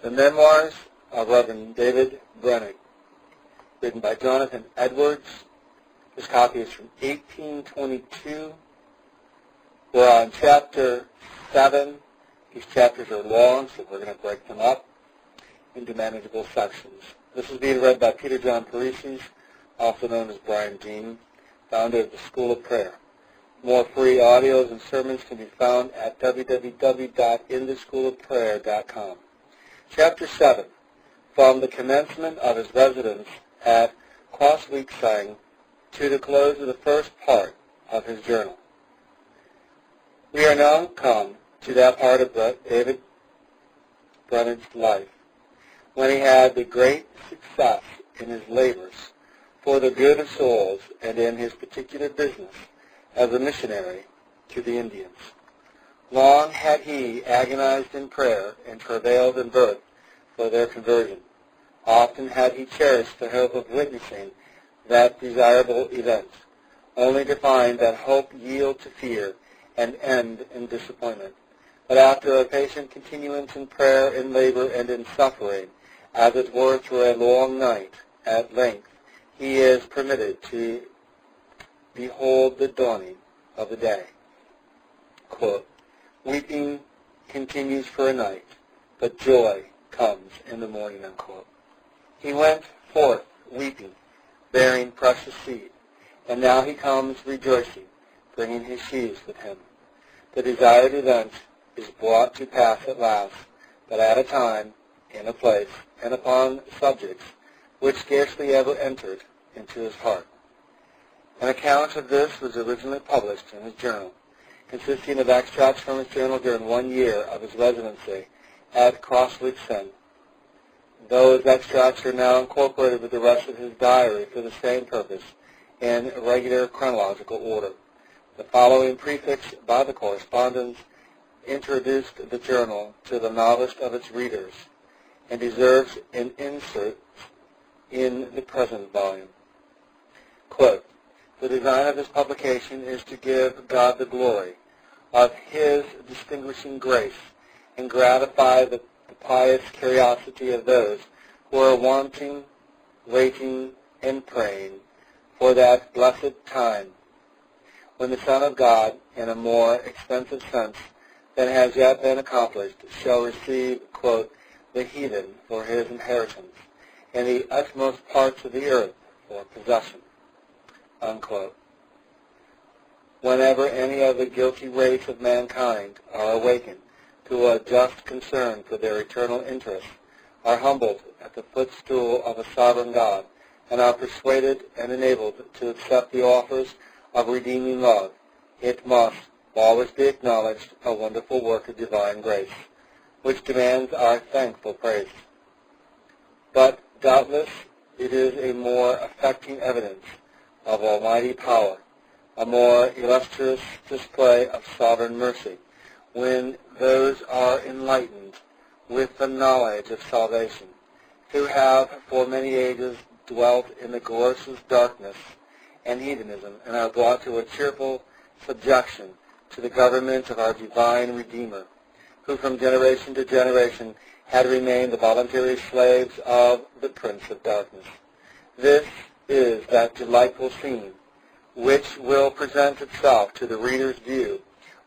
The Memoirs of Reverend Brainerd, written by Jonathan Edwards. This copy is from 1822. We're on chapter 7. These chapters are long, so we're going to break them up into manageable sections. This is being read by Peter John Parisi, also known as Brian Dean, founder of the School of Prayer. More free audios and sermons can be found at www.intheschoolofprayer.com. Chapter 7, from the commencement of his residence at Crossweeksang to the close of the first part of his journal. We are now come to that part of David Brainerd's life when he had the great success in his labors for the good of souls and in his particular business as a missionary to the Indians. Long had he agonized in prayer and travailed in birth for their conversion. Often had he cherished the hope of witnessing that desirable event, only to find that hope yield to fear and end in disappointment. But after a patient continuance in prayer, in labor, and in suffering, as it were through a long night, at length he is permitted to behold the dawning of the day. Quote, "Weeping continues for a night, but joy comes in the morning," unquote. He went forth weeping, bearing precious seed, and now he comes rejoicing, bringing his sheaves with him. The desired event is brought to pass at last, but at a time, in a place, and upon subjects which scarcely ever entered into his heart. An account of this was originally published in his journal, consisting of extracts from his journal during 1 year of his residency at Crossweeksang. Those extracts are now incorporated with the rest of his diary for the same purpose in regular chronological order. The following prefix by the correspondence introduced the journal to the novice of its readers and deserves an insert in the present volume. Quote, "The design of this publication is to give God the glory of His distinguishing grace and gratify the pious curiosity of those who are wanting, waiting, and praying for that blessed time when the Son of God, in a more extensive sense than has yet been accomplished, shall receive, quote, the heathen for His inheritance, and the utmost parts of the earth for possession," unquote. Whenever any of the guilty race of mankind are awakened to a just concern for their eternal interests, are humbled at the footstool of a sovereign God, and are persuaded and enabled to accept the offers of redeeming love, it must always be acknowledged a wonderful work of divine grace, which demands our thankful praise. But doubtless it is a more affecting evidence of almighty power, a more illustrious display of sovereign mercy, when those are enlightened with the knowledge of salvation, who have for many ages dwelt in the grossest darkness and heathenism, and are brought to a cheerful subjection to the government of our divine Redeemer, who from generation to generation had remained the voluntary slaves of the Prince of Darkness. This is that delightful scene which will present itself to the reader's view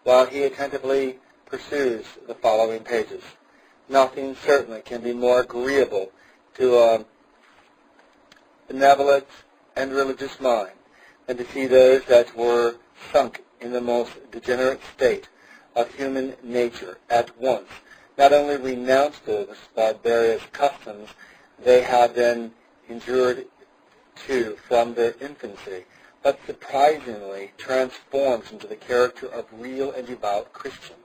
while he attentively pursues the following pages. Nothing certainly can be more agreeable to a benevolent and religious mind than to see those that were sunk in the most degenerate state of human nature at once not only renounce those barbarous customs they had been endured to from their infancy, but surprisingly transforms into the character of real and devout Christians.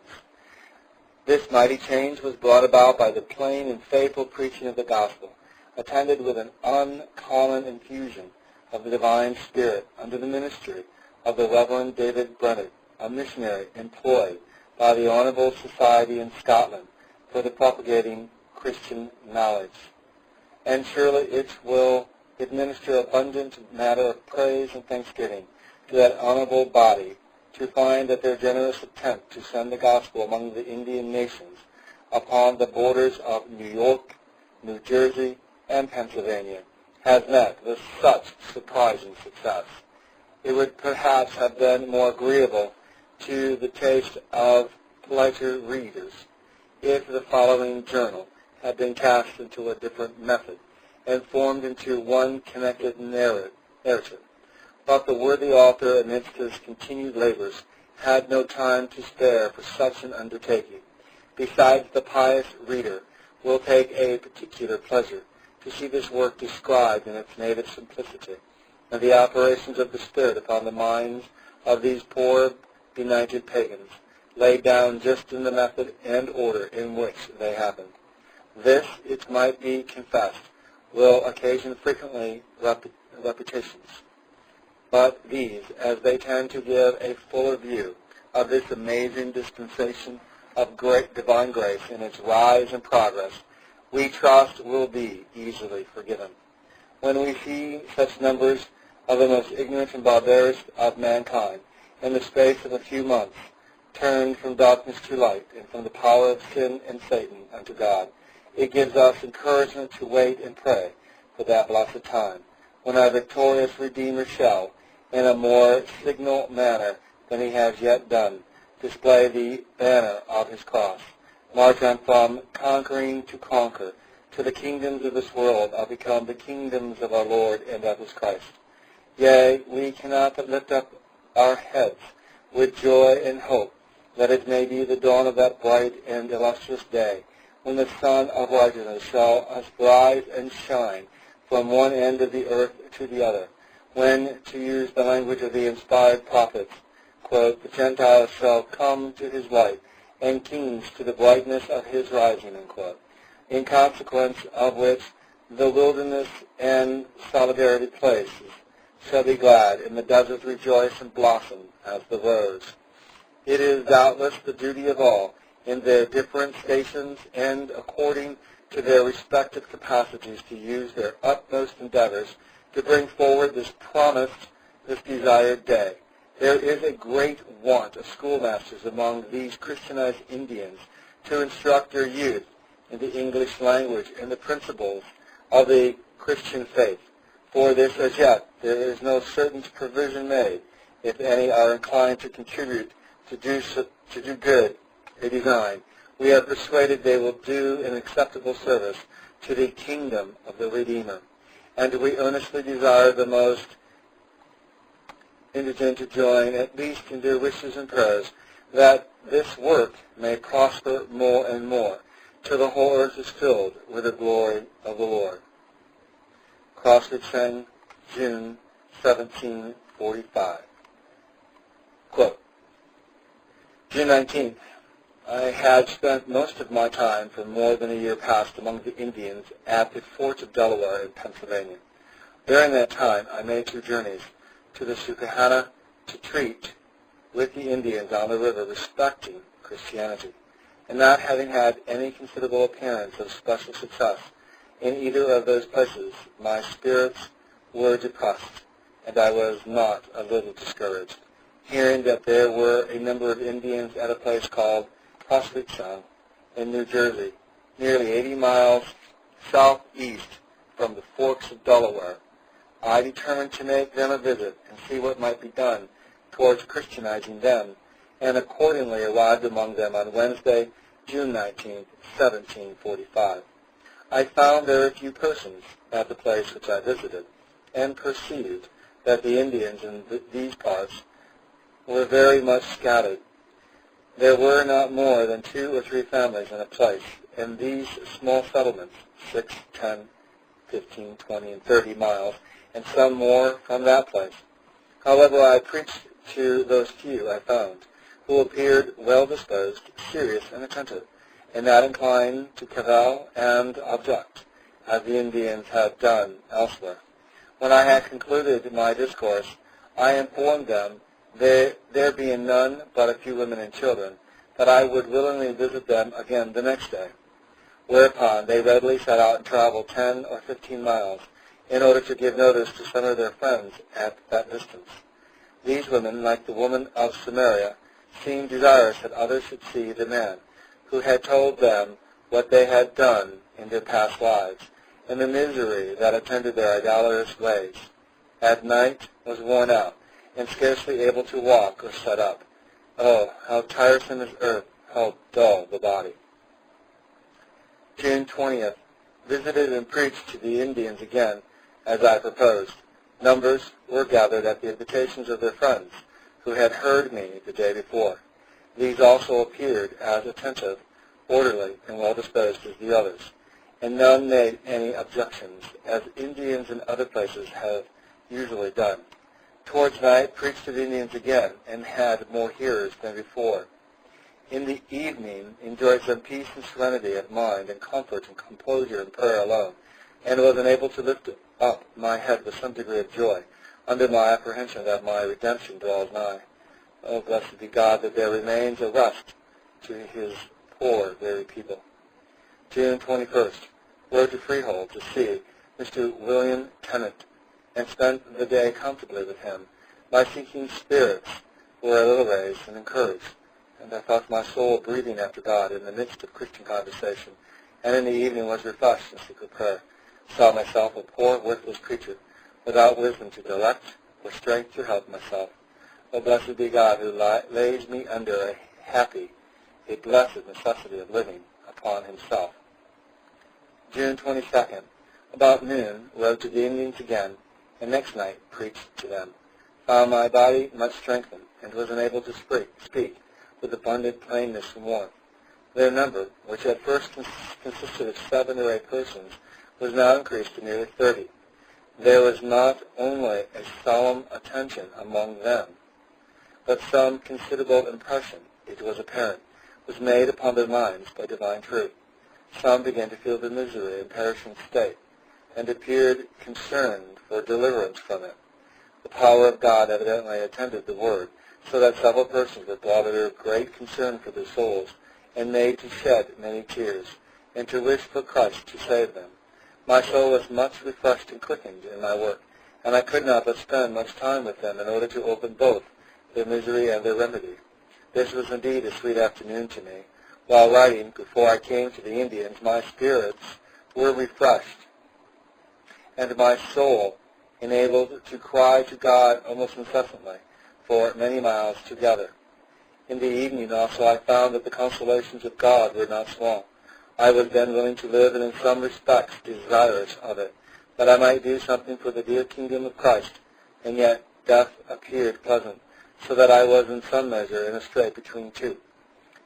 This mighty change was brought about by the plain and faithful preaching of the gospel, attended with an uncommon infusion of the divine Spirit under the ministry of the Reverend Brainerd, a missionary employed by the Honourable Society in Scotland for the propagating Christian knowledge. And surely it will administer abundant matter of praise and thanksgiving to that honorable body to find that their generous attempt to send the gospel among the Indian nations upon the borders of New York, New Jersey, and Pennsylvania has met with such surprising success. It would perhaps have been more agreeable to the taste of politer readers if the following journal had been cast into a different method and formed into one connected narrative. But the worthy author, amidst his continued labors, had no time to spare for such an undertaking. Besides, the pious reader will take a particular pleasure to see this work described in its native simplicity, and the operations of the Spirit upon the minds of these poor benighted pagans, laid down just in the method and order in which they happened. This, it might be confessed, will occasion frequently repetitions. But these, as they tend to give a fuller view of this amazing dispensation of great divine grace in its rise and progress, we trust will be easily forgiven. When we see such numbers of the most ignorant and barbarous of mankind, in the space of a few months, turned from darkness to light, and from the power of sin and Satan unto God, it gives us encouragement to wait and pray for that blessed time, when our victorious Redeemer shall, in a more signal manner than he has yet done, display the banner of his cross, march on from conquering to conquer, till the kingdoms of this world are become the kingdoms of our Lord and of his Christ. Yea, we cannot but lift up our heads with joy and hope that it may be the dawn of that bright and illustrious day, when the sun of righteousness shall rise and shine from one end of the earth to the other, when, to use the language of the inspired prophets, quote, the Gentiles shall come to his light, and kings to the brightness of his rising, unquote, in consequence of which the wilderness and solidarity places shall be glad, and the deserts rejoice and blossom as the rose. It is doubtless the duty of all, in their different stations and according to their respective capacities, to use their utmost endeavors to bring forward this promised, this desired day. There is a great want of schoolmasters among these Christianized Indians to instruct their youth in the English language and the principles of the Christian faith. For this, as yet, there is no certain provision made, if any are inclined to contribute to do good a design. We are persuaded they will do an acceptable service to the kingdom of the Redeemer. And we earnestly desire the most indigent to join, at least in their wishes and prayers, that this work may prosper more and more, till the whole earth is filled with the glory of the Lord. Crossfit Sang, June 1745. Quote, June 19th. I had spent most of my time for more than a year past among the Indians at the forts of Delaware in Pennsylvania. During that time, I made 2 journeys to the Susquehanna to treat with the Indians on the river respecting Christianity, and not having had any considerable appearance of special success in either of those places, my spirits were depressed, and I was not a little discouraged, hearing that there were a number of Indians at a place called Crossfit Sang in New Jersey, nearly 80 miles southeast from the forks of Delaware. I determined to make them a visit and see what might be done towards Christianizing them, and accordingly arrived among them on Wednesday, June 19, 1745. I found very few persons at the place which I visited, and perceived that the Indians in these parts were very much scattered. There were not more than 2 or 3 families in a place, and these small settlements, 6, 10, 15, 20, and 30 miles, and some more from that place. However, I preached to those few I found, who appeared well-disposed, serious, and attentive, and not inclined to cavil and object, as the Indians had done elsewhere. When I had concluded my discourse, I informed them, there being none but a few women and children, that I would willingly visit them again the next day. Whereupon they readily set out and traveled 10 or 15 miles, in order to give notice to some of their friends at that distance. These women, like the woman of Samaria, seemed desirous that others should see the man who had told them what they had done in their past lives, and the misery that attended their idolatrous ways. At night was worn out, and scarcely able to walk or sit up. Oh, how tiresome is earth, how dull the body. June 20th. Visited and preached to the Indians again, as I proposed. Numbers were gathered at the invitations of their friends, who had heard me the day before. These also appeared as attentive, orderly, and well-disposed as the others, and none made any objections, as Indians in other places have usually done. Towards night, preached to the Indians again, and had more hearers than before. In the evening, enjoyed some peace and serenity of mind, and comfort and composure in prayer alone, and was enabled to lift up my head with some degree of joy, under my apprehension that my redemption draws nigh. Oh, blessed be God, that there remains a rest to his poor, weary people. June 21st. Rode to Freehold to see Mr. William Tennant, and spent the day comfortably with him. My sinking spirits were a little raised and encouraged, and I felt my soul breathing after God in the midst of Christian conversation, and in the evening was refreshed in secret prayer. Saw myself a poor, worthless creature, without wisdom to direct, or strength to help myself. O blessed be God, who lays me under a blessed necessity of living upon himself. June 22nd. About noon, rode to the Indians again, and next night preached to them. Found my body much strengthened, and was enabled to speak with abundant plainness and warmth. Their number, which at first consisted of 7 or 8 persons, was now increased to nearly 30. There was not only a solemn attention among them, but some considerable impression, it was apparent, was made upon their minds by divine truth. Some began to feel the misery and perishing state, and appeared concerned for deliverance from it. The power of God evidently attended the word, so that several persons were brought under great concern for their souls, and made to shed many tears, and to wish for Christ to save them. My soul was much refreshed and quickened in my work, and I could not but spend much time with them in order to open both their misery and their remedy. This was indeed a sweet afternoon to me. While writing, before I came to the Indians, my spirits were refreshed, and my soul enabled to cry to God almost incessantly for many miles together. In the evening also I found that the consolations of God were not small. I was then willing to live, and in some respects desirous of it, that I might do something for the dear kingdom of Christ, and yet death appeared pleasant, so that I was in some measure in a strait between two.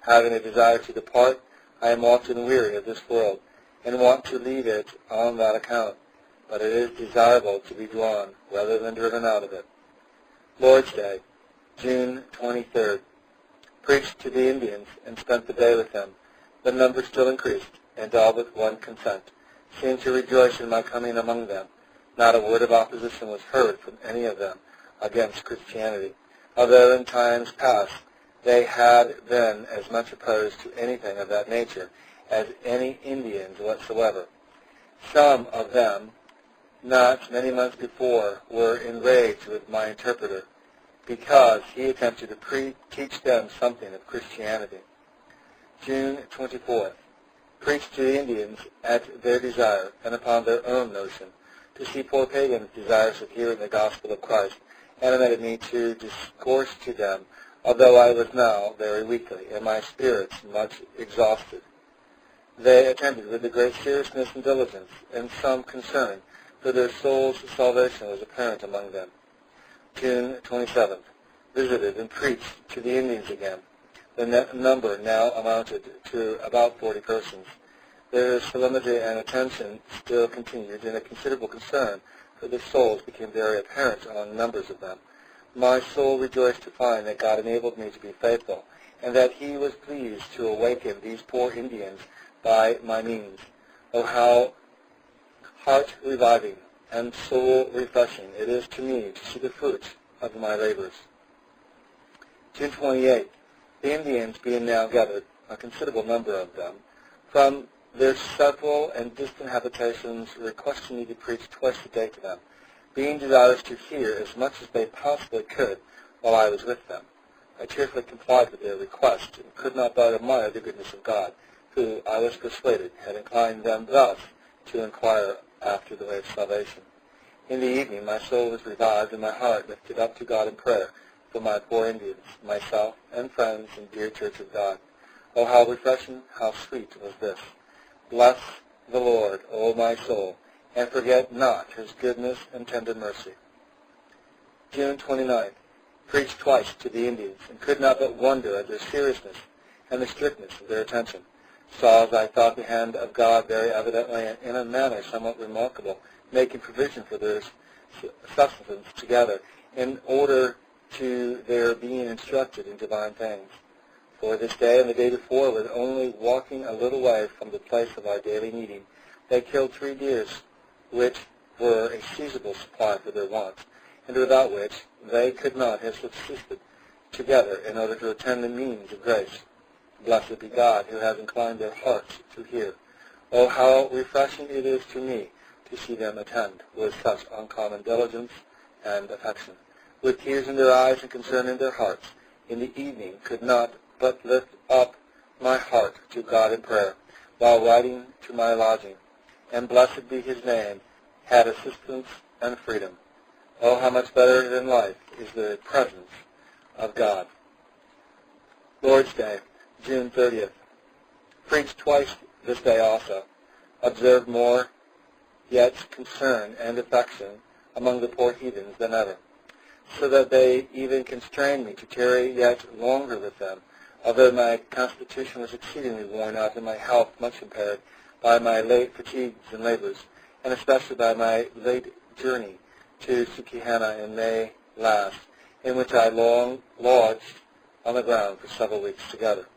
Having a desire to depart, I am often weary of this world, and want to leave it on that account, but it is desirable to be drawn rather than driven out of it. Lord's Day, June 23rd. Preached to the Indians, and spent the day with them. The number still increased, and all with one consent seemed to rejoice in my coming among them. Not a word of opposition was heard from any of them against Christianity, although in times past they had been as much opposed to anything of that nature as any Indians whatsoever. Some of them, not many months before, were enraged with my interpreter, because he attempted to teach them something of Christianity. June 24th. Preached to the Indians at their desire and upon their own notion, to see poor pagans desirous of hearing the gospel of Christ, animated me to discourse to them, although I was now very weakly, and my spirits much exhausted. They attended with a great seriousness and diligence, and some concern for their souls' salvation was apparent among them. June 27th. Visited and preached to the Indians again. The number now amounted to about 40 persons. Their solemnity and attention still continued, and a considerable concern for their souls became very apparent among numbers of them. My soul rejoiced to find that God enabled me to be faithful, and that he was pleased to awaken these poor Indians by my means. Oh, how heart-reviving and soul-refreshing it is to me to see the fruits of my labors. June 28th. The Indians being now gathered, a considerable number of them, from their several and distant habitations, requested me to preach twice a day to them, being desirous to hear as much as they possibly could while I was with them. I cheerfully complied with their request, and could not but admire the goodness of God, who I was persuaded had inclined them thus to inquire after the way of salvation. In the evening my soul was revived and my heart lifted up to God in prayer for my poor Indians, myself, and friends in dear Church of God. Oh, how refreshing, how sweet was this! Bless the Lord, O my soul, and forget not his goodness and tender mercy. June 29th. Preached twice to the Indians, and could not but wonder at their seriousness and the strictness of their attention. Saw, as I thought, the hand of God very evidently and in a manner somewhat remarkable, making provision for their sustenance together in order to their being instructed in divine things. For this day and the day before, with only walking a little way from the place of our daily meeting, they killed 3 deer, which were a seasonable supply for their wants, and without which they could not have subsisted together in order to attend the means of grace. Blessed be God, who has inclined their hearts to hear. Oh, how refreshing it is to me to see them attend with such uncommon diligence and affection. With tears in their eyes and concern in their hearts, in the evening could not but lift up my heart to God in prayer, while riding to my lodging. And blessed be his name, had assistance and freedom. Oh, how much better than life is the presence of God. Lord's Day, June 30th. Preached twice this day also. Observed more, yet concern and affection among the poor heathens than ever, so that they even constrained me to tarry yet longer with them, although my constitution was exceedingly worn out and my health much impaired by my late fatigues and labors, and especially by my late journey to Susquehanna in May last, in which I long lodged on the ground for several weeks together.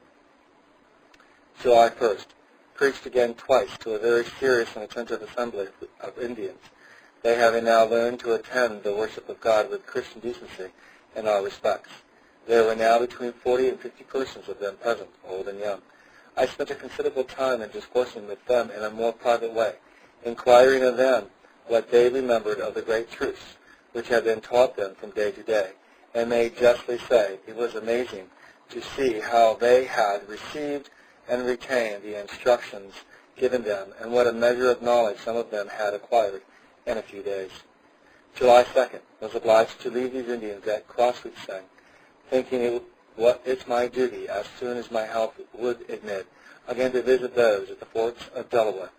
July 1st. Preached again twice to a very serious and attentive assembly of Indians. They having now learned to attend the worship of God with Christian decency in all respects. There were now between 40 and 50 persons of them present, old and young. I spent a considerable time in discoursing with them in a more private way, inquiring of them what they remembered of the great truths which had been taught them from day to day, and may justly say it was amazing to see how they had received and retained the instructions given them, and what a measure of knowledge some of them had acquired in a few days. July 2nd. Was obliged to leave these Indians at Crossweeksang, thinking it's my duty, as soon as my health would admit, again to visit those at the forts of Delaware.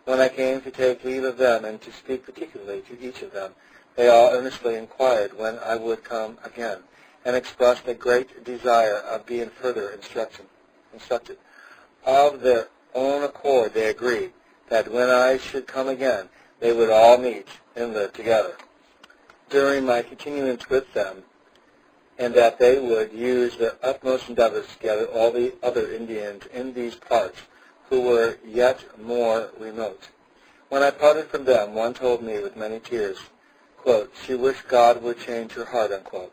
When I came to take leave of them and to speak particularly to each of them, they all earnestly inquired when I would come again, and expressed a great desire of being further instructed. Of their own accord they agreed that when I should come again, they would all meet and live together during my continuance with them, and that they would use their utmost endeavors to gather all the other Indians in these parts who were yet more remote. When I parted from them, one told me with many tears, quote, she wished God would change her heart, unquote.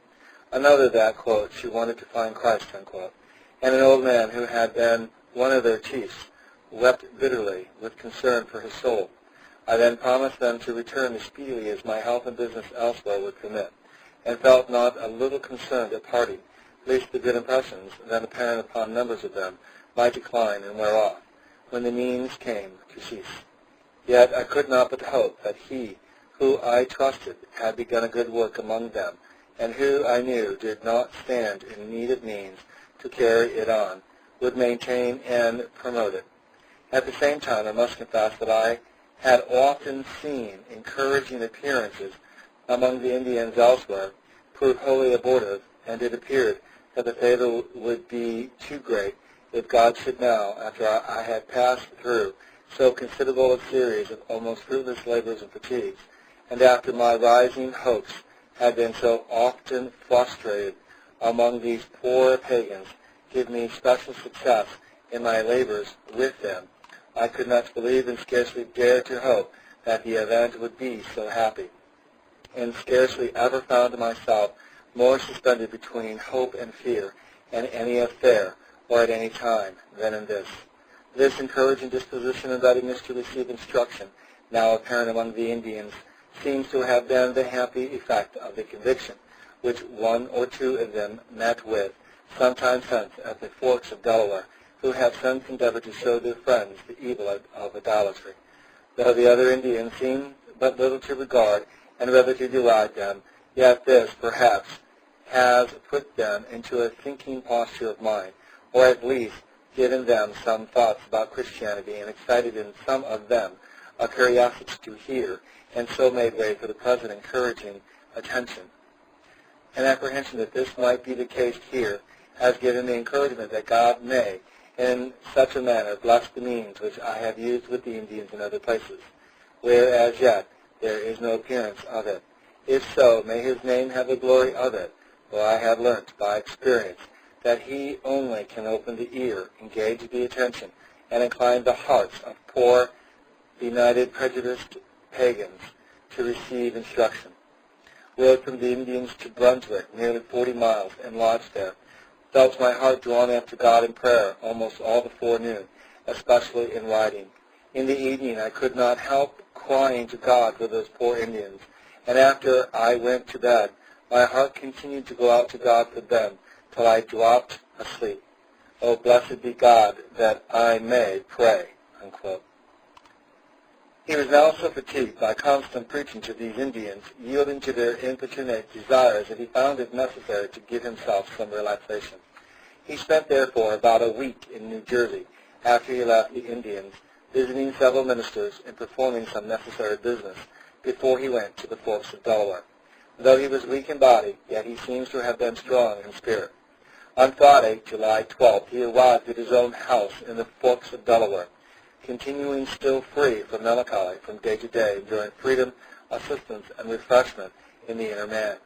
Another that, quote, she wanted to find Christ, unquote. And an old man who had been one of their chiefs wept bitterly with concern for his soul. I then promised them to return as speedily as my health and business elsewhere would permit, and felt not a little concerned at parting, lest the good impressions then apparent upon numbers of them might decline and wear off, when the means came to cease. Yet I could not but hope that he who I trusted had begun a good work among them, and who I knew did not stand in need of means to carry it on, would maintain and promote it. At the same time, I must confess that I had often seen encouraging appearances among the Indians elsewhere prove wholly abortive, and it appeared that the favor would be too great if God should now, after I had passed through so considerable a series of almost fruitless labors and fatigues, and after my rising hopes had been so often frustrated among these poor pagans, give me special success in my labors with them. I could not believe and scarcely dare to hope that the event would be so happy, and scarcely ever found myself more suspended between hope and fear in any affair or at any time than in this. This encouraging disposition and readiness to receive instruction, now apparent among the Indians, seems to have been the happy effect of the conviction which one or two of them met with some time since at the forks of Delaware, who have since endeavored to show their friends the evil of idolatry. Though the other Indians seem but little to regard and rather to deride them, yet this, perhaps, has put them into a thinking posture of mind, or at least given them some thoughts about Christianity and excited in some of them a curiosity to hear, and so made way for the present encouraging attention. An apprehension that this might be the case here has given me encouragement that God may, in such a manner, bless the means which I have used with the Indians in other places, where as yet there is no appearance of it. If so, may his name have the glory of it, for I have learnt by experience that he only can open the ear, engage the attention, and incline the hearts of poor, benighted, prejudiced pagans to receive instruction. Rode from the Indians to Brunswick, nearly 40 miles, and lodged there. Felt my heart drawn after God in prayer almost all the forenoon, especially in riding. In the evening I could not help crying to God for those poor Indians, and after I went to bed, my heart continued to go out to God for them till I dropped asleep. Oh, blessed be God that I may pray, unquote. He was now so fatigued by constant preaching to these Indians, yielding to their importunate desires, that he found it necessary to give himself some relaxation. He spent, therefore, about a week in New Jersey after he left the Indians, visiting several ministers and performing some necessary business before he went to the Forks of Delaware. Though he was weak in body, yet he seems to have been strong in spirit. On Friday, July 12th, he arrived at his own house in the Forks of Delaware, continuing still free from melancholy from day to day, enjoying freedom, assistance, and refreshment in the inner man.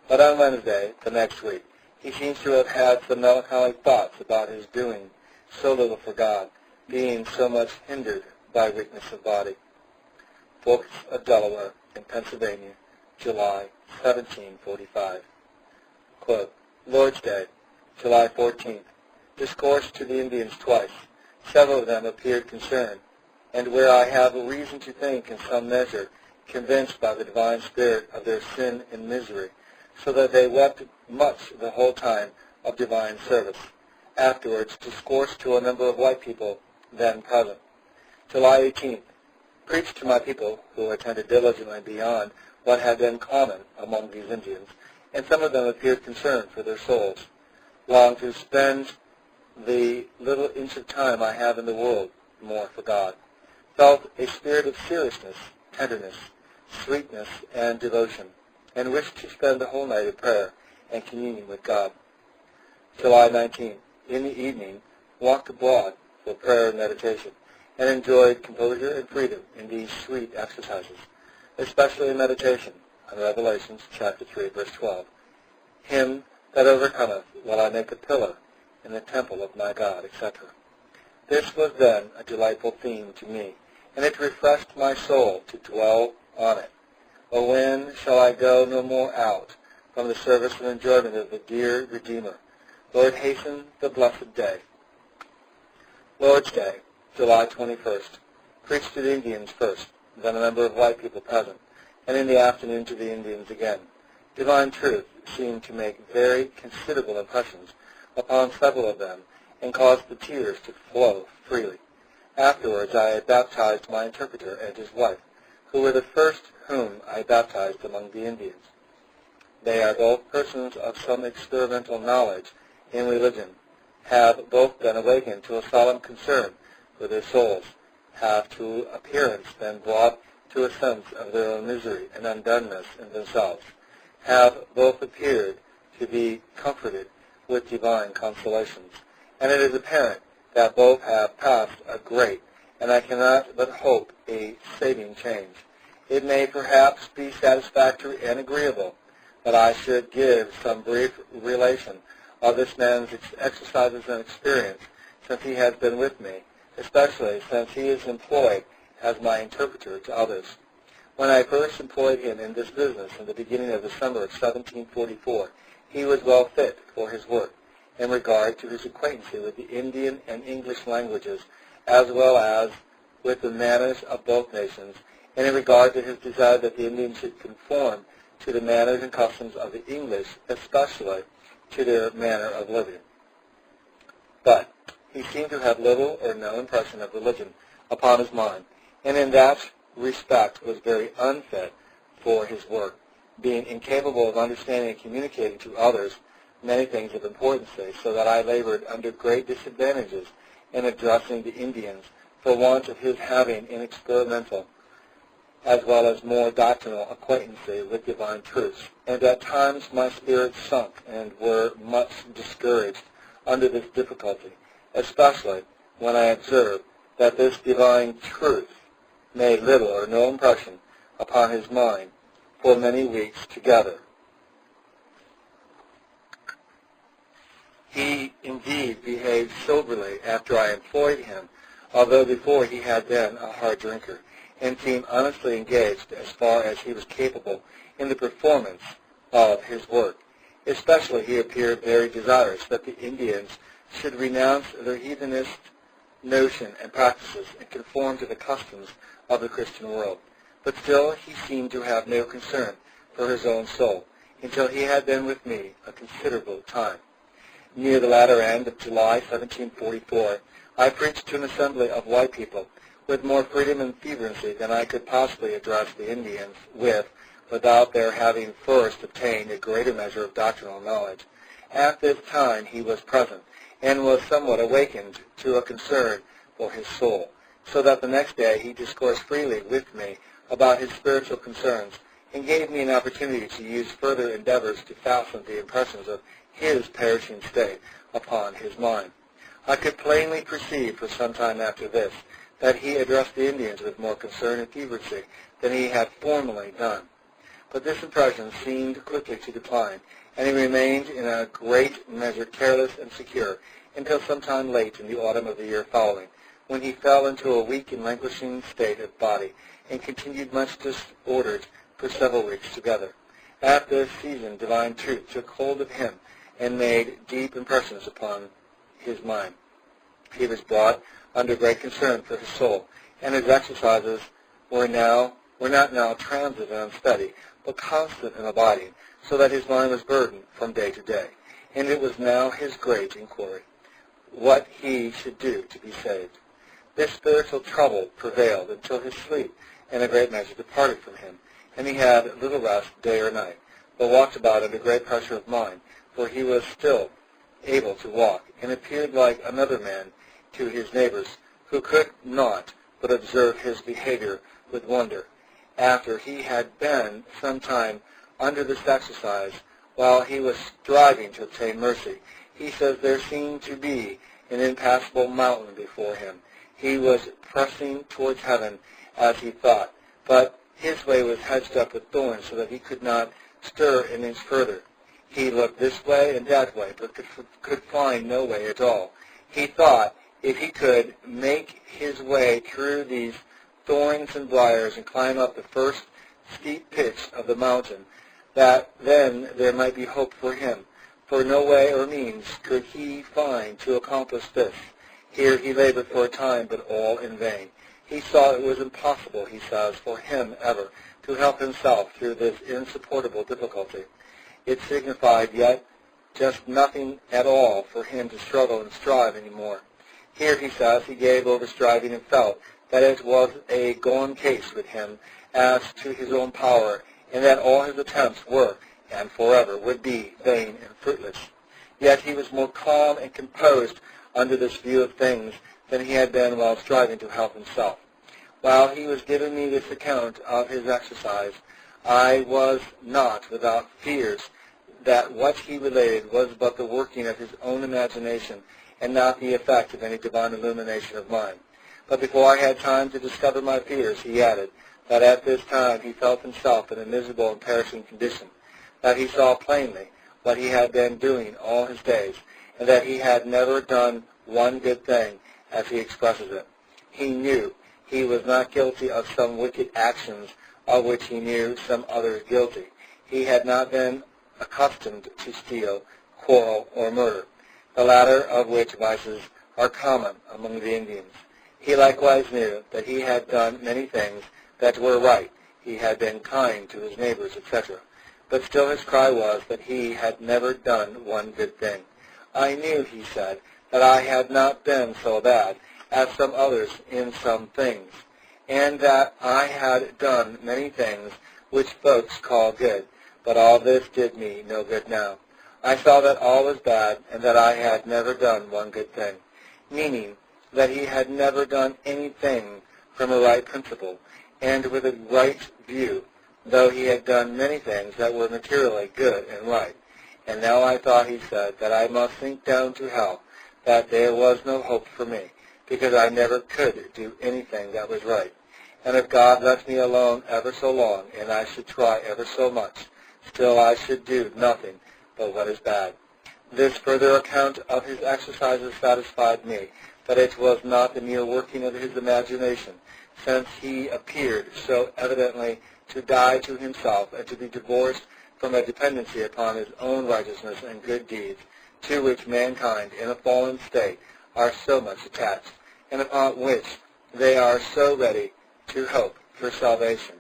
But on Wednesday, the next week, he seems to have had some melancholy thoughts about his doing so little for God, being so much hindered by weakness of body. Forks of Delaware in Pennsylvania, July 1745. Quote, Lord's Day, July 14th. Discoursed to the Indians twice. Several of them appeared concerned, and where I have a reason to think in some measure, convinced by the divine spirit of their sin and misery, so that they wept much the whole time of divine service. Afterwards discoursed to a number of white people then present. July 18th. Preached to my people, who attended diligently beyond what had been common among these Indians, and some of them appeared concerned for their souls. Long to spend the little inch of time I have in the world more for God. Felt a spirit of seriousness, tenderness, sweetness, and devotion, and wished to spend the whole night in prayer and communion with God. July 19th. In the evening, walked abroad for prayer and meditation, and enjoyed composure and freedom in these sweet exercises, especially in meditation on Revelations chapter 3, verse 12. Him that overcometh will I make a pillar in the temple of my God, etc. This was then a delightful theme to me, and it refreshed my soul to dwell on it. Oh, when shall I go no more out from the service and enjoyment of the dear Redeemer? Lord, hasten the blessed day. Lord's Day, July 21st. Preached to the Indians first, then a number of white people present, and in the afternoon to the Indians again. Divine truth seemed to make very considerable impressions upon several of them, and caused the tears to flow freely. Afterwards I baptized my interpreter and his wife, who were the first whom I baptized among the Indians. They are both persons of some experimental knowledge in religion, have both been awakened to a solemn concern for their souls, have to appearance been brought to a sense of their own misery and undoneness in themselves, have both appeared to be comforted with divine consolations, and it is apparent that both have passed a great, and I cannot but hope a saving change. It may perhaps be satisfactory and agreeable that I should give some brief relation of this man's exercises and experience since he has been with me, especially since he is employed as my interpreter to others. When I first employed him in this business in the beginning of the summer of 1744, he was well fit for his work in regard to his acquaintance with the Indian and English languages, as well as with the manners of both nations, and in regard to his desire that the Indians should conform to the manners and customs of the English, especially to their manner of living. But he seemed to have little or no impression of religion upon his mind, and in that respect was very unfit for his work, being incapable of understanding and communicating to others many things of importance, so that I labored under great disadvantages in addressing the Indians for want of his having an experimental as well as more doctrinal acquaintance with divine truths. And at times my spirits sunk and were much discouraged under this difficulty, especially when I observed that this divine truth made little or no impression upon his mind for many weeks together. He indeed behaved soberly after I employed him, although before he had been a hard drinker, and seemed honestly engaged as far as he was capable in the performance of his work. Especially he appeared very desirous that the Indians should renounce their heathenist notion and practices and conform to the customs of the Christian world. But still he seemed to have no concern for his own soul until he had been with me a considerable time. Near the latter end of July 1744, I preached to an assembly of white people with more freedom and fervency than I could possibly address the Indians with without their having first obtained a greater measure of doctrinal knowledge. At this time he was present, and was somewhat awakened to a concern for his soul, so that the next day he discoursed freely with me about his spiritual concerns, and gave me an opportunity to use further endeavors to fasten the impressions of his perishing state upon his mind. I could plainly perceive for some time after this that he addressed the Indians with more concern and fervency than he had formerly done. But this impression seemed quickly to decline, and he remained in a great measure careless and secure until sometime late in the autumn of the year following, when he fell into a weak and languishing state of body, and continued much disordered for several weeks together. At this season divine truth took hold of him and made deep impressions upon his mind. He was brought under great concern for his soul, and his exercises were not now transient and unsteady, but constant and abiding, so that his mind was burdened from day to day. And it was now his great inquiry what he should do to be saved. This spiritual trouble prevailed until his sleep in a great measure departed from him, and he had little rest day or night, but walked about under great pressure of mind, for he was still able to walk, and appeared like another man to his neighbors, who could not but observe his behavior with wonder. After he had been some time under this exercise, while he was striving to obtain mercy, he says there seemed to be an impassable mountain before him. He was pressing towards heaven, as he thought, but his way was hedged up with thorns, so that he could not stir an inch further. He looked this way and that way, but could find no way at all. He thought if he could make his way through these thorns and briars and climb up the first steep pitch of the mountain, that then there might be hope for him. For no way or means could he find to accomplish this. Here he labored for a time, but all in vain. He saw it was impossible, he says, for him ever to help himself through this insupportable difficulty. It signified yet just nothing at all for him to struggle and strive any more. Here, he says, he gave over striving and felt that it was a gone case with him as to his own power, and that all his attempts were, and forever would be, vain and fruitless. Yet he was more calm and composed under this view of things than he had been while striving to help himself. While he was giving me this account of his exercise, I was not without fears that what he related was but the working of his own imagination, and not the effect of any divine illumination of mine. But before I had time to discover my fears, he added that at this time he felt himself in a miserable and perishing condition, that he saw plainly what he had been doing all his days, and that he had never done one good thing, as he expresses it. He knew he was not guilty of some wicked actions of which he knew some others guilty. He had not been accustomed to steal, quarrel, or murder, the latter of which vices are common among the Indians. He likewise knew that he had done many things that were right. He had been kind to his neighbors, etc. But still his cry was that he had never done one good thing. I knew, he said, that I had not been so bad as some others in some things, and that I had done many things which folks call good, but all this did me no good now. I saw that all was bad, and that I had never done one good thing, meaning that he had never done anything from a right principle and with a right view, though he had done many things that were materially good and right. And now I thought, he said, that I must sink down to hell, that there was no hope for me, because I never could do anything that was right. And if God left me alone ever so long, and I should try ever so much, still I should do nothing but what is bad. This further account of his exercises satisfied me, but it was not the mere working of his imagination, since he appeared so evidently to die to himself and to be divorced from a dependency upon his own righteousness and good deeds, to which mankind in a fallen state are so much attached, and upon which they are so ready to hope for salvation.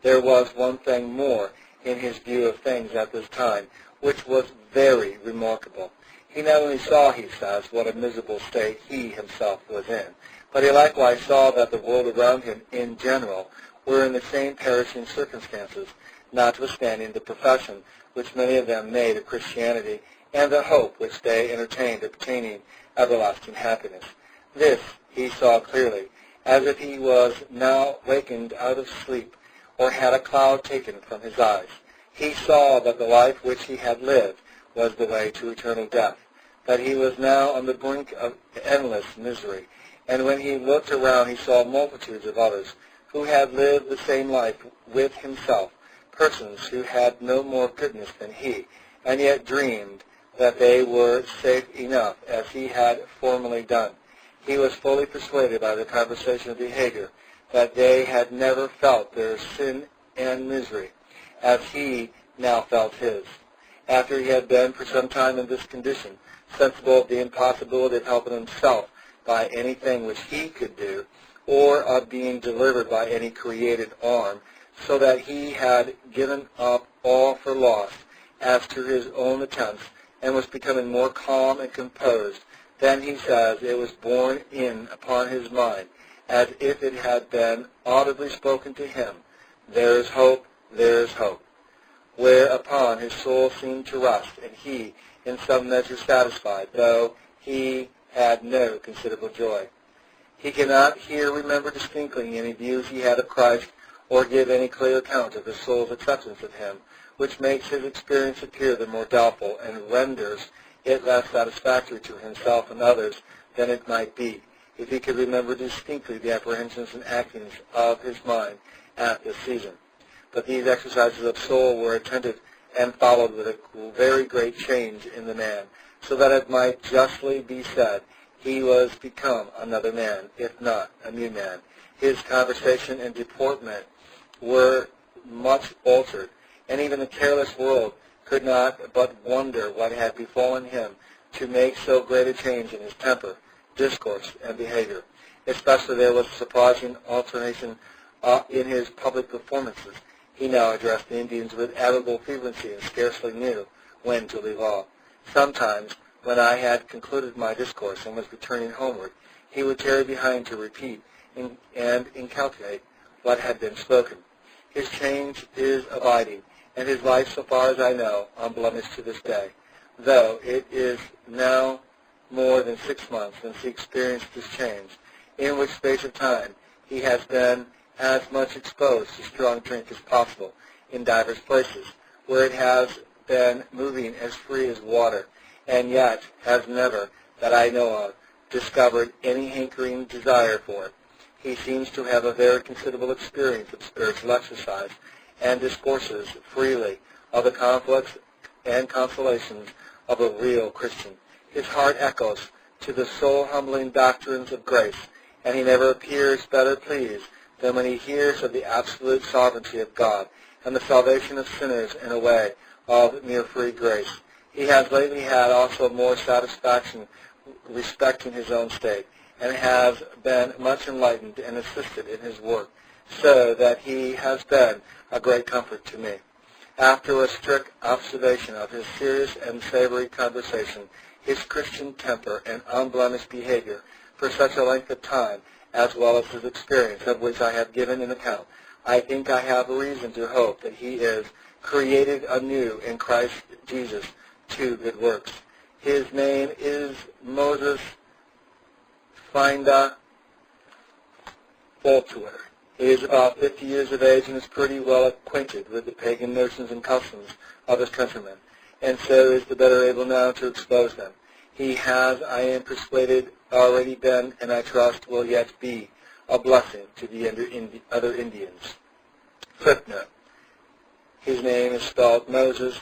There was one thing more in his view of things at this time, which was very remarkable. He not only saw, he says, what a miserable state he himself was in, but he likewise saw that the world around him in general were in the same perishing circumstances, notwithstanding the profession which many of them made of Christianity and the hope which they entertained of obtaining everlasting happiness. This he saw clearly, as if he was now wakened out of sleep, or had a cloud taken from his eyes. He saw that the life which he had lived was the way to eternal death, that he was now on the brink of endless misery, and when he looked around he saw multitudes of others who had lived the same life with himself, persons who had no more goodness than he, and yet dreamed that they were safe enough as he had formerly done. He was fully persuaded by the conversation and behavior that they had never felt their sin and misery as he now felt his. After he had been for some time in this condition, sensible of the impossibility of helping himself by anything which he could do, or of being delivered by any created arm, so that he had given up all for lost as to his own attempts, and was becoming more calm and composed, then he says it was borne in upon his mind, as if it had been audibly spoken to him, "There is hope, there is hope," whereupon his soul seemed to rest, and he, in some measure, satisfied, though he had no considerable joy. He cannot here remember distinctly any views he had of Christ, or give any clear account of his soul's acceptance of him, which makes his experience appear the more doubtful, and renders it less satisfactory to himself and others than it might be, if he could remember distinctly the apprehensions and actings of his mind at this season. But these exercises of soul were attended and followed with a very great change in the man, so that it might justly be said he was become another man, if not a new man. His conversation and deportment were much altered, and even the careless world could not but wonder what had befallen him to make so great a change in his temper, discourse, and behavior. Especially there was a surprising alternation in his public performances. He now addressed the Indians with admirable fervency and scarcely knew when to leave off. Sometimes, when I had concluded my discourse and was returning homeward, he would tarry behind to repeat and inculcate what had been spoken. His change is abiding, and his life, so far as I know, unblemished to this day, though it is now more than 6 months since he experienced this change, in which space of time he has been as much exposed to strong drink as possible in divers places, where it has been moving as free as water, and yet has never, that I know of, discovered any hankering desire for it. He seems to have a very considerable experience of spiritual exercise, and discourses freely of the conflicts and consolations of a real Christian. His heart echoes to the soul-humbling doctrines of grace, and he never appears better pleased than when he hears of the absolute sovereignty of God and the salvation of sinners in a way of mere free grace. He has lately had also more satisfaction respecting his own state, and has been much enlightened and assisted in his work, so that he has been a great comfort to me. After a strict observation of his serious and savory conversation, his Christian temper and unblemished behavior for such a length of time, as well as his experience, of which I have given an account, I think I have reason to hope that he is created anew in Christ Jesus to good works. His name is Moses Finda Voltuer. He is about 50 years of age and is pretty well acquainted with the pagan notions and customs of his countrymen, and so is the better able now to expose them. He has, I am persuaded, already been, and I trust will yet be, a blessing to the other Indians. Footnote. His name is spelled Moses,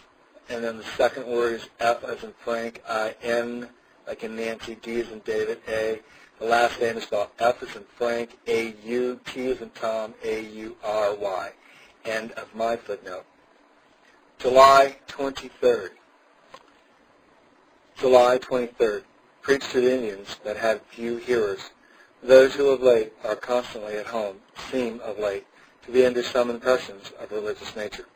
and then the second word is F as in Frank, I-N, like in Nancy, D as in David, A. The last name is spelled F as in Frank, A-U, T as in Tom, A-U-R-Y. End of my footnote. July 23rd. July 23rd. Preached to the Indians that had few hearers. Those who of late are constantly at home seem of late to be under some impressions of religious nature.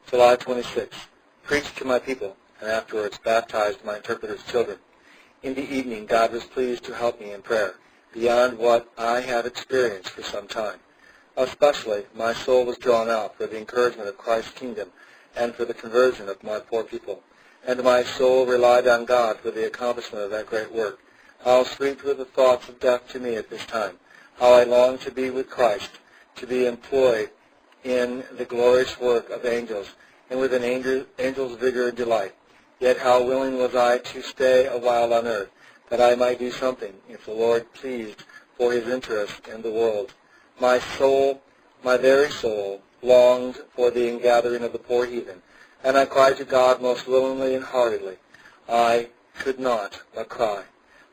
July 26th. Preached to my people, and afterwards baptized my interpreter's children. In the evening, God was pleased to help me in prayer, beyond what I have experienced for some time. Especially, my soul was drawn out for the encouragement of Christ's kingdom and for the conversion of my poor people. And my soul relied on God for the accomplishment of that great work. How sweet were the thoughts of death to me at this time. How I longed to be with Christ, to be employed in the glorious work of angels, and with an angel's vigor and delight. Yet how willing was I to stay a while on earth, that I might do something, if the Lord pleased, for his interest in the world. My soul, my very soul, longed for the ingathering of the poor heathen, and I cried to God most willingly and heartily. I could not but cry.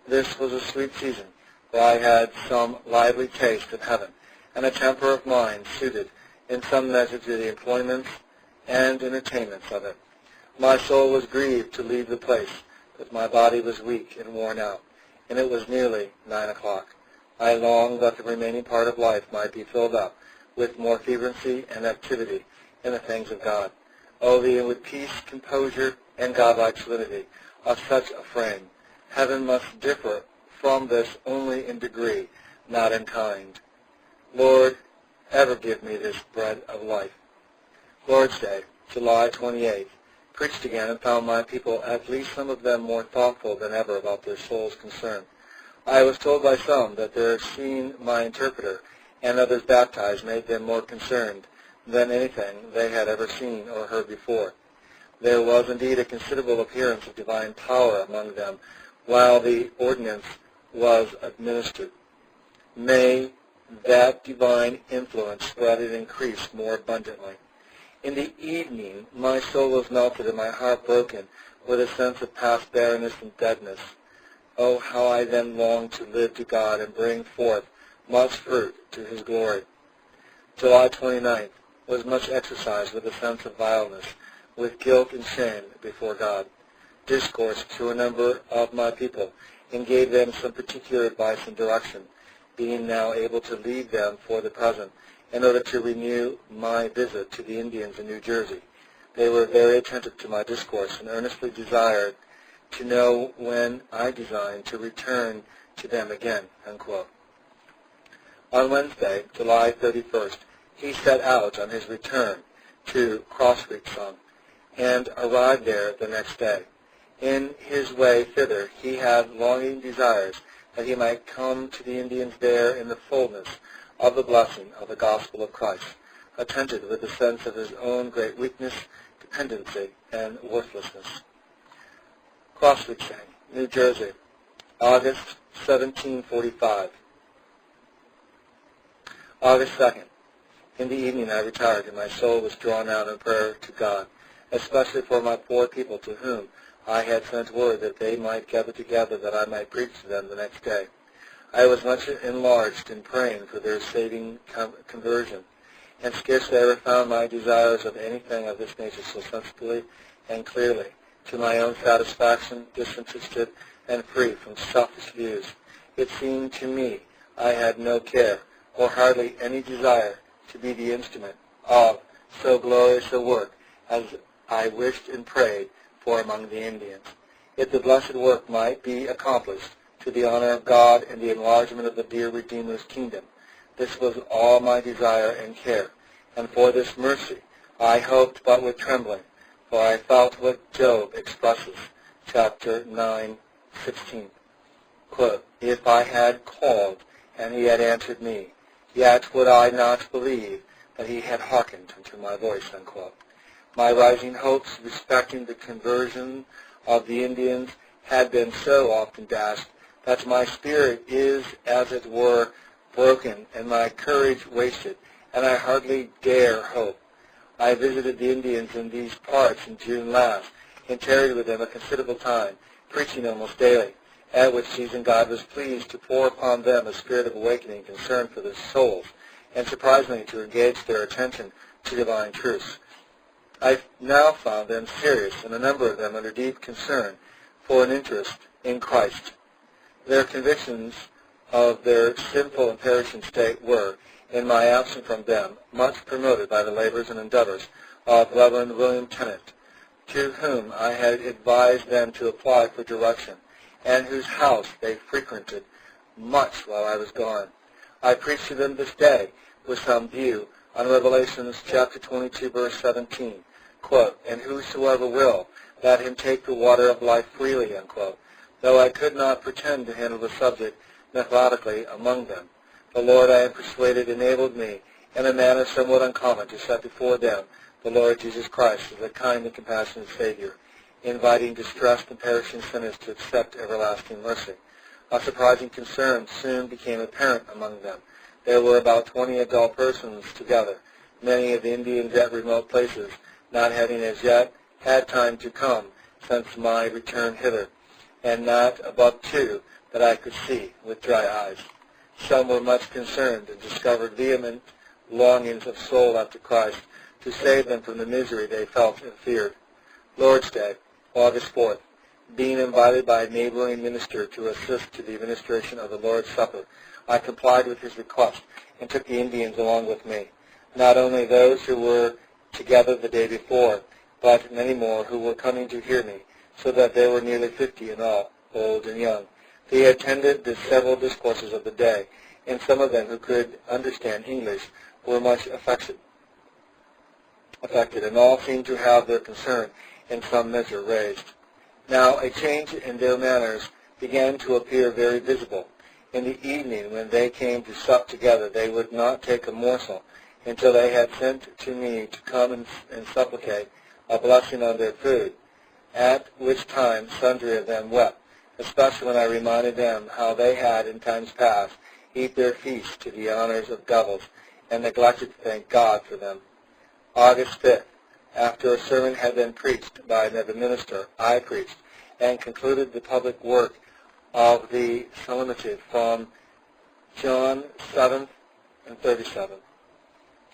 This was a sweet season, for I had some lively taste of heaven, and a temper of mind suited in some measure to the employments and entertainments of it. My soul was grieved to leave the place, but my body was weak and worn out, and it was nearly 9 o'clock. I longed that the remaining part of life might be filled up with more fervency and activity in the things of God. Oh, with peace, composure, and godlike serenity of such a frame. Heaven must differ from this only in degree, not in kind. Lord, ever give me this bread of life. Lord's Day, July 28th. Preached again and found my people, at least some of them, more thoughtful than ever about their soul's concern. I was told by some that their seeing my interpreter and others baptized made them more concerned than anything they had ever seen or heard before. There was indeed a considerable appearance of divine power among them while the ordinance was administered. May that divine influence spread and increase more abundantly. In the evening, my soul was melted and my heart broken with a sense of past barrenness and deadness. Oh, how I then longed to live to God and bring forth much fruit to his glory. July 29th was much exercised with a sense of vileness, with guilt and shame before God. Discoursed to a number of my people and gave them some particular advice and direction, being now able to leave them for the present in order to renew my visit to the Indians in New Jersey. They were very attentive to my discourse and earnestly desired to know when I designed to return to them again." Unquote. On Wednesday, July 31st, he set out on his return to Cross Creek and arrived there the next day. In his way thither, he had longing desires that he might come to the Indians there in the fullness of the blessing of the gospel of Christ, attentive with a sense of his own great weakness, dependency, and worthlessness. Cross Creek, New Jersey, August 1745. August 2nd. In the evening I retired, and my soul was drawn out in prayer to God, especially for my poor people to whom I had sent word that they might gather together that I might preach to them the next day. I was much enlarged in praying for their saving conversion, and scarcely ever found my desires of anything of this nature so sensibly and clearly, to my own satisfaction, disinterested, and free from selfish views. It seemed to me I had no care, or hardly any desire, to be the instrument of so glorious a work as I wished and prayed for among the Indians. if the blessed work might be accomplished to the honor of God and the enlargement of the dear Redeemer's kingdom. This was all my desire and care, and for this mercy I hoped but with trembling, for I felt what Job expresses, chapter 9:16. Quote, "If I had called, and he had answered me, yet would I not believe that he had hearkened unto my voice." Unquote. My rising hopes respecting the conversion of the Indians had been so often dashed that my spirit is, as it were, broken, and my courage wasted, and I hardly dare hope. I visited the Indians in these parts in June last, and tarried with them a considerable time, preaching almost daily, at which season God was pleased to pour upon them a spirit of awakening concern for their souls, and surprisingly to engage their attention to divine truths. I now found them serious, and a number of them under deep concern for an interest in Christ. Their convictions of their sinful and perishing state were, in my absence from them, much promoted by the labors and endeavors of Reverend William Tennant, to whom I had advised them to apply for direction, and whose house they frequented much while I was gone. I preach to them this day with some view on Revelations chapter 22, verse 17, quote, "And whosoever will, let him take the water of life freely," unquote. Though I could not pretend to handle the subject methodically among them, the Lord, I am persuaded, enabled me in a manner somewhat uncommon to set before them the Lord Jesus Christ as a kind and compassionate Savior, inviting distressed and perishing sinners to accept everlasting mercy. A surprising concern soon became apparent among them. There were about 20 adult persons together, many of the Indians at remote places, not having as yet had time to come since my return hither, and not above 2 that I could see with dry eyes. Some were much concerned and discovered vehement longings of soul after Christ to save them from the misery they felt and feared. Lord's Day, August 4th. Being invited by a neighboring minister to assist to the administration of the Lord's Supper, I complied with his request and took the Indians along with me, not only those who were together the day before, but many more who were coming to hear me, so that there were nearly 50 in all, old and young. They attended the several discourses of the day, and some of them who could understand English were much affected, and all seemed to have their concern in some measure raised. Now a change in their manners began to appear very visible. In the evening, when they came to sup together, they would not take a morsel until they had sent to me to come and supplicate a blessing on their food, at which time sundry of them wept, especially when I reminded them how they had in times past eat their feasts to the honors of devils, and neglected to thank God for them. August 5th, after a sermon had been preached by another minister, I preached, and concluded the public work of the solemnity from John 7 and 37.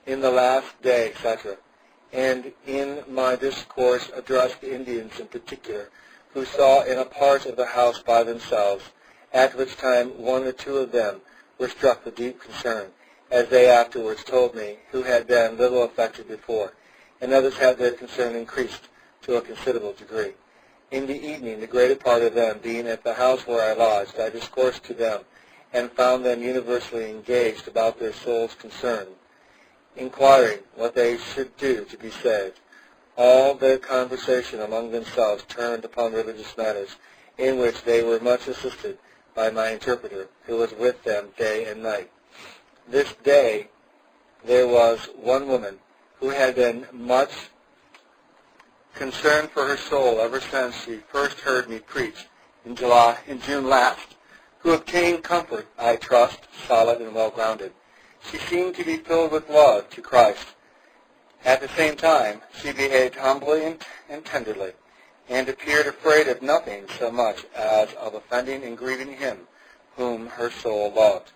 In the last day, etc., and in my discourse addressed the Indians in particular, who saw in a part of the house by themselves, at which time 1 or 2 of them were struck with deep concern, as they afterwards told me, who had been little affected before, and others had their concern increased to a considerable degree. In the evening, the greater part of them being at the house where I lodged, I discoursed to them, and found them universally engaged about their souls' concern, inquiring what they should do to be saved. All their conversation among themselves turned upon religious matters, in which they were much assisted by my interpreter, who was with them day and night. This day there was one woman who had been much concerned for her soul ever since she first heard me preach in June last, who obtained comfort, I trust, solid and well-grounded. She seemed to be filled with love to Christ. At the same time, she behaved humbly and tenderly, and appeared afraid of nothing so much as of offending and grieving him whom her soul loved.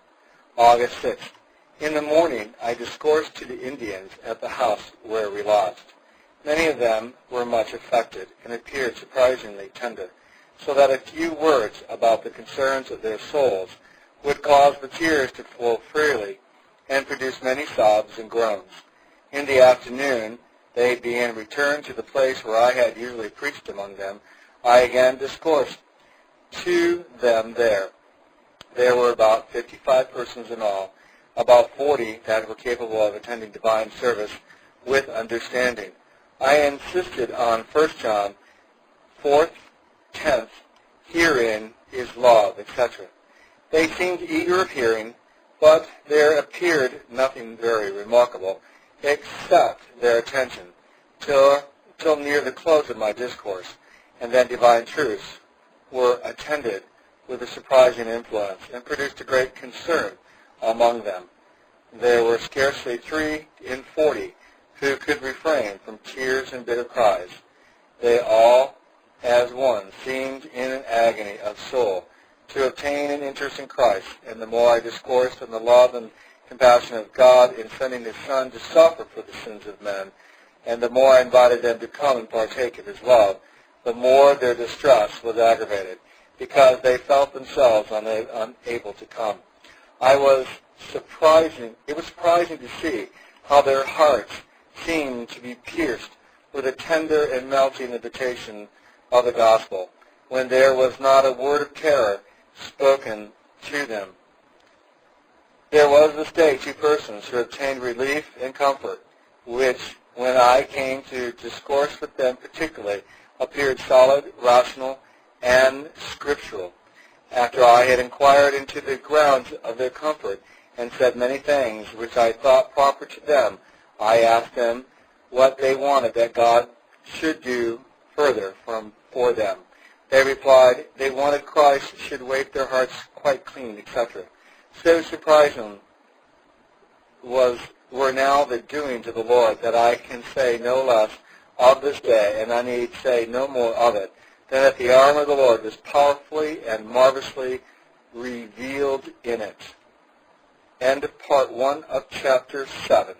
August 6th. In the morning, I discoursed to the Indians at the house where we lodged. Many of them were much affected and appeared surprisingly tender, so that a few words about the concerns of their souls would cause the tears to flow freely and produce many sobs and groans. In the afternoon, they being returned to the place where I had usually preached among them, I again discoursed to them there. There were about 55 persons in all, about 40 that were capable of attending divine service with understanding. I insisted on 1 John 4th, 10th, herein is love, etc. They seemed eager of hearing, but there appeared nothing very remarkable, except their attention, till near the close of my discourse, and then divine truths were attended with a surprising influence, and produced a great concern among them. There were scarcely 3 in 40 who could refrain from tears and bitter cries. They all, as one, seemed in an agony of soul to obtain an interest in Christ, and the more I discoursed on the love and compassion of God in sending His Son to suffer for the sins of men, and the more I invited them to come and partake of His love, the more their distress was aggravated, because they felt themselves unable to come. It was surprising to see how their hearts seemed to be pierced with a tender and melting invitation of the gospel, when there was not a word of terror spoken to them. There was this day 2 persons who obtained relief and comfort, which, when I came to discourse with them particularly, appeared solid, rational, and scriptural. After I had inquired into the grounds of their comfort, and said many things which I thought proper to them, I asked them what they wanted that God should do further for them. They replied they wanted Christ should wipe their hearts quite clean, etc. So surprising were now the doings of the Lord that I can say no less of this day, and I need say no more of it, than that the arm of the Lord was powerfully and marvelously revealed in it. End of part 1 of chapter 7.